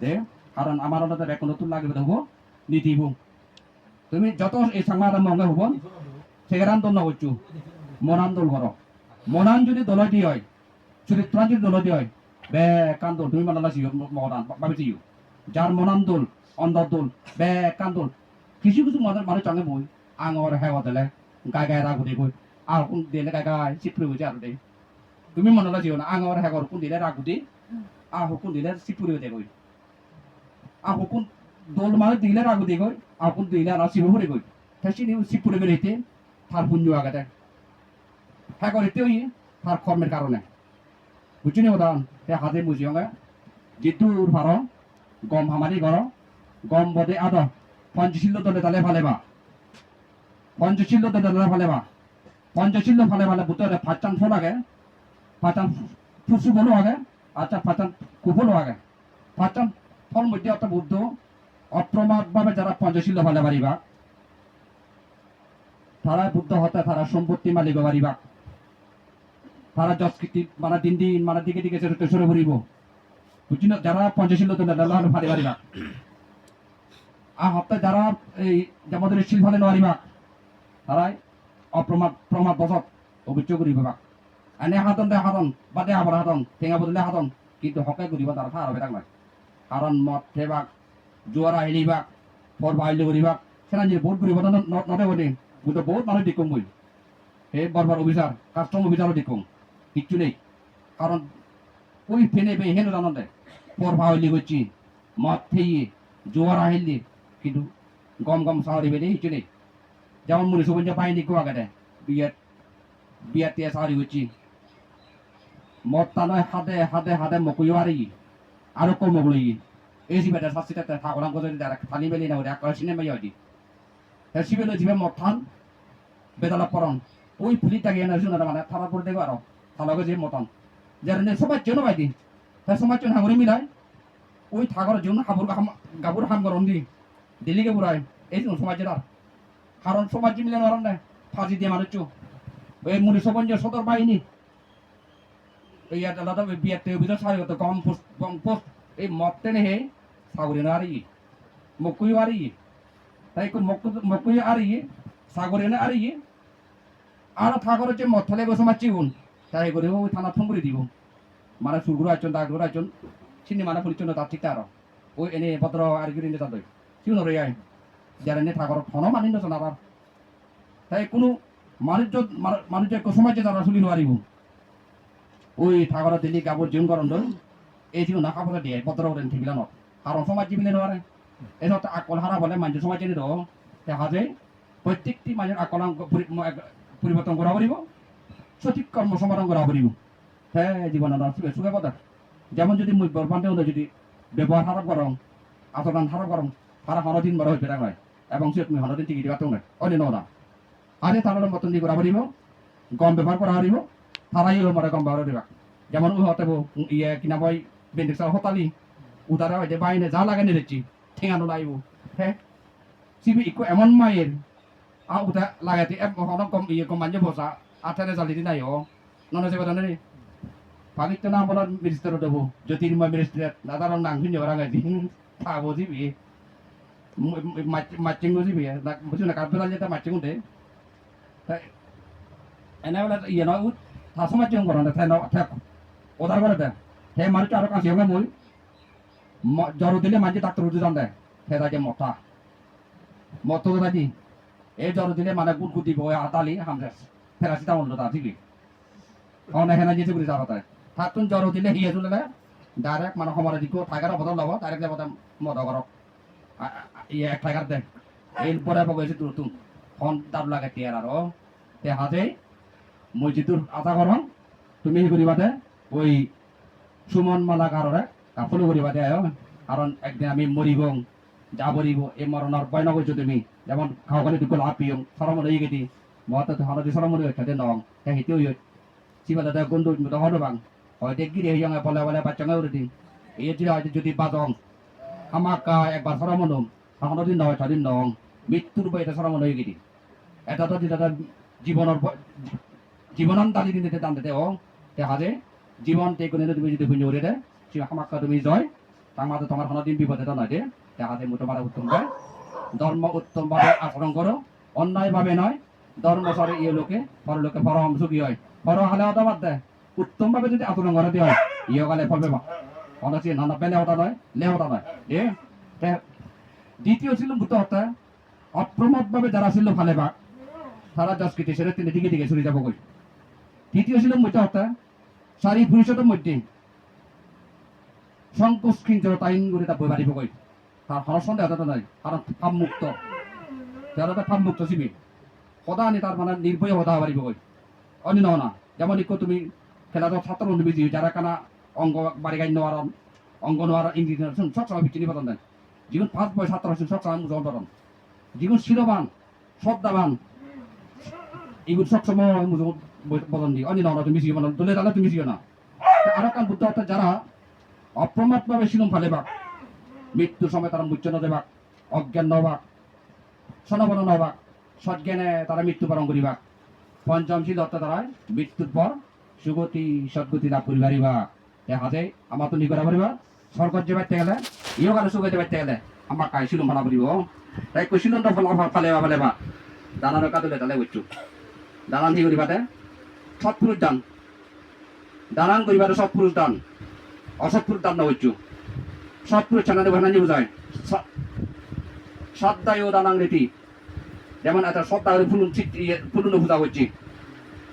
দে কারণ আমার ওটাতে এখন নতুন লাগবে হবো নীতিব তুমি যত এই সাংবাদ মঙ্গে হব সেখানে আন্দোলন করছু মন আন্দোলন করো মনান যদি দলটি হয় চরিত্র যদি দলটি হয় বে কান্দোল তুমি মানালা সিও মহান ভাবিছিও যার মনান দোল অন্ধর দোল বে কান্দোল কিছু কিছু মানুষ চঙ্গে বই আঙর হেওয়া দিলে গায়ে গায়ে রাগ কই আর কোন দিলে গায়ে গায়ে চিপড়ে হয়েছে আর দে তুমি মানালা সিও না আঙর হেগর কোন দিলে রাগ দি আর কোন দিলে চিপড়ে হয়ে কই আর কোন দোল মানে দিলে রাগ দি কই আর কোন দিলে আর চিপড়ে হয়ে কই তাই চিপড়ে বেরিয়েতে তার পুণ্য আগাতে হ্যাঁ করিতেও তার কর্মের কারণে বুঝিনি উদাহরণ সে হাতে বুঝিওঙ্গে জিতুর ভার গম হামারি ঘর গম বদে আদ পঞ্চশীল্য দলে তালে ফালেবা পঞ্চশীল্য দলে তালে ফালেবা পঞ্চশীল্য ফালে ফালে বুতরে ফাচান ফল আগে ফাচান ফুসু বলো আগে আচ্ছা ফাচান কুফলো আগে ফাচান ফল মধ্যে অর্থাৎ বুদ্ধ অপ্রমাদভাবে যারা পঞ্চশীল্য ফালে পারিবা তারা বুদ্ধ হতে তারা সম্পত্তি মালিক পারিবা তারা যৎকৃতি মানে দিন দিন মানে দিকে দিকে সরে ঘুরিব বুঝছি না যারা পঞ্চশীল ফারি পারিবা আর হপ্তাহে যারা এই যেমন শিল ফালে নোৱাৰিবা তারাই প্রমাদ বসত অভিজ্ঞ করিব বা এনে হাতন দে হাতন বা দে আবার হাতন ঠেঙা বদলে হাতন কিন্তু হকে করিব তারা থার হবে থাকবে কারণ মদ থেবাক জোয়ার আহিলিবাক ফর বাহিলে করিবাক সেনা যে বহুত করিব নতে বলি বুঝতে বহুত মানুষ দেখুন বই এই বরবার অফিসার কাস্টম অফিসারও দেখুন কিচ্ছু নেই কারণ ওই ফেনে বে হেন জানো দে পর ভাইলি করছি মদ থেয়ে জোয়ার আহিলি কিন্তু গম গম সাহরি বেড়ে কিছু নেই যেমন মুনি সুবঞ্জা পাইনি কোয়া গেছে বিয়ার তিয়া সাহরি করছি মদ তা নয় হাতে হাতে হাতে মকুই আরি আরো কম মগুলি এই সিবেটা শাস্তিটা ঠাকুরাম করে থালি বেলি না ওটা এক সিনেমা হয়নি সিবেলে জিবে মদ থান বেদালা পরন ওই পুলিটাকে এনে শুনে মানে থানা করে দেখো আরো থালাকে যে মতন যার সবার জন্য বাইদি তার সমাজ জন্য হাঙরে মিলায় ওই থাকার জন্য গাবুর হাম গরম দি দিল্লিকে বুড়ায় এই জন্য সমাজের আর কারণ সমাজ মিলে নরম নেয় ফাঁসি দিয়ে মানুষ ওই মুনি সবঞ্জ সদর বাহিনী এই আলাদা বিয়াতে অভিযোগ সারি হতো কম পোস্ট এই মদ টেনে হে সাগরে না আরি মকুই আরি তাই মকুই আরি সাগরে না আরি আর থাকার হচ্ছে মদ থালে সমাজ চিগুন তাই করে ওই থানা ফোন করে দিব মানে সুরগুলো আছেন দাগুলো আছেন চিনি মানে পরিচন্ন তার ঠিক তার ওই এনে ভদ্র আর কি নিতে তাদের কিউন রে আই যারা এনে থাকার ফোনও মানি নছেন আবার তাই কোনো মানুষের সমাজে তারা শুনি নোৱাৰিব ওই থাকার দিল্লি গাবর জীবন করেন এই জীবন না কাপড় দিয়ে ভদ্র করেন ঠিক না কারণ সমাজ জীবনে নোৱাৰে এই আকল হারা বলে মানুষ সমাজ জেনে দাও দেখা যায় প্রত্যেকটি মানুষের আকল পরিবর্তন করা পারিব সঠিক কর্ম সমাধান করা পারিব হ্যাঁ জীবন সুখে কথা যেমন যদি মুই বরবান্তে হলে যদি ব্যবহার খারাপ করম আচরণ খারাপ করম তারা হনদিন বড় হয়ে পেরা নয় এবং সে তুমি হনদিন টিকিট পাতেও নয় অনেক নয় আরে তারা মতন দিয়ে করা পারিব গম ব্যবহার করা পারিব তারাই মরে গম ব্যবহার দিবা যেমন ও হতে ইয়ে কিনা বই বেন্ডিক চাল হতালি উদারা হয়তো বাইনে যা লাগে নিচ্ছি ঠেঙানো লাগব হ্যাঁ সিবি ইকো এমন মায়ের আর উদা লাগাতে কম ইয়ে কম মানছে বসা আঠারে জালি নাই ও ননে যে কথা নেই পাকিত না বলা মিনিস্টার দেবো জ্যোতির্ময় মিনিস্টার দাদার নাম শুনে ওরা গাইছি থাকবো দিবি মাচিং দিবি বুঝি না কাপড় যেটা মাচিং দে এনে বলে ইয়ে নয় থাসো মাচিং করো না ঠেক ওদার করে দেয় হে মানুষ আরো কাছে হবে মই জ্বর দিলে মাঝে ডাক্তার উঠে যান দেয় হে তাকে মথা মত দাদি এই জ্বর দিলে মানে গুট দিব আতালি হামসে প্যারাসিটামল তা ঠিকই অনেক হেনা যেতে করে যাওয়া তাই থাকুন জ্বর দিলে হিয়ে তুলে ডাইরেক্ট মানে সময় দিকে টাইগার বদল লব ডাইরেক্ট যাব মদ করক ইয়ে এক টাইগার দেখ এরপরে বগেছি তোর তুম ফোন দাব লাগে টিয়ার আরো তে হাতে মই যিটোর আশা করম তুমি হে করিবা দে ওই সুমন মালা কাররে কাপড় করিবা দে কারণ একদিন আমি মরিব যা বলিব এই মরণের ভয় নগরছো তুমি যেমন খাও খালি দুটো লাভ পিয়ং সরম রয়ে গেছি মত হলদি সরম রয়ে খেতে নং হে হিতেও সিবালা দে গন্ডু মতো হলো বাং হয়তো গিরে হিয়ং বলে বলে বাচ্চাঙ্গা উঠে এই যে হয়তো যদি বাজং আমাক একবার সরম নম তখন দিন নয় ছদিন নং মৃত্যুর বই এটা সরম রয়ে গেছি এটা তো যেটা জীবনান দালি দিন দিতে দান দিতে ও তে হাজে জীবন তে কোনে তুমি যদি ভুঞ্জ উড়ে দে আমাক তুমি জয় তার মাঝে তোমার কোনো দিন বিপদে তো নয় যে দেখাতে মোটো মারা উত্তম দেয় ধর্ম উত্তমভাবে আচরণ করো অন্যায়ভাবে নয় ধর্ম সরে ইয়ে লোকে পরলোকে পরম সুখী হয় পর হালে হতা বাদ দেয় উত্তমভাবে যদি আচরণ করাতে হয় ইয়ে গালে পড়বে বা অনসি নানা পেলে হতা নয় লে হতা নয় এ দ্বিতীয় ছিল ভূত হত্যা অপ্রমত্তভাবে যারা ছিল ফালে বা তারা জস্কৃতি সেরে তিনি দিকে দিকে ছুরি যাব কই তৃতীয় ছিল মধ্যে হত্যা সারি ভবিষ্যতের মধ্যে সংকোচ কিঞ্চরতা আইন করে তা বই বাড়িব কই তার হর সন্দেহ হতে নাই কারণ ফাম মুক্ত তারা তো ফাম মুক্ত শিবির সদা আনি তার মানে নির্ভয় হতা পারিব কই অন্য না যেমন ইকো তুমি খেলা তো ছাত্র অনুবিজি যারা কানা অঙ্গ বাড়ি গাই নোয়ার অঙ্গ নোয়ার ইংরেজি সবসময় বিচ্ছিন্ন নিবেদন দেন যেগুন 5 বয় ছাত্র আছে সবসময় মুজন ধরন যেগুন শিরবান শ্রদ্ধাবান এগুলো সবসময় মুজন বদন দিই অন্য না তুমি শিও না দলে তাহলে তুমি শিও না আর কান বুদ্ধ অর্থাৎ যারা অপ্রমাতভাবে শিলম ফালে বাক মৃত্যুর সময় তারা মুচ্ছ ন দেবাক অজ্ঞান নবাক সনবন নবাক সজ্ঞানে তারা মৃত্যুবরণ করিবা পঞ্চম ছিল অর্থাৎ তারা মৃত্যুর পর সুগতি সদ্গতি লাভ করি পারিবা হাতে আমার তো নিকরা পারিবা স্বর্গত যে বাইতে গেলে ইও কালে সুগতি বাইতে গেলে আমার কাই শিলম ফালা পারিব তাই কই শিলমটা ফালেবা ফালেবা দানার কাদলে তালে উচ্চু দানান কি করিবাতে সৎপুরুষ দান দানান করিবাতে সৎপুরুষ দান অসৎপুরুষ দান না উচ্চু সৎপুরুষ ছানাতে ভানানি বুঝায় সদ্দায় ও দানাং রীতি যেমন একটা সদ্দা ফুলুন ফুলুন পূজা করছি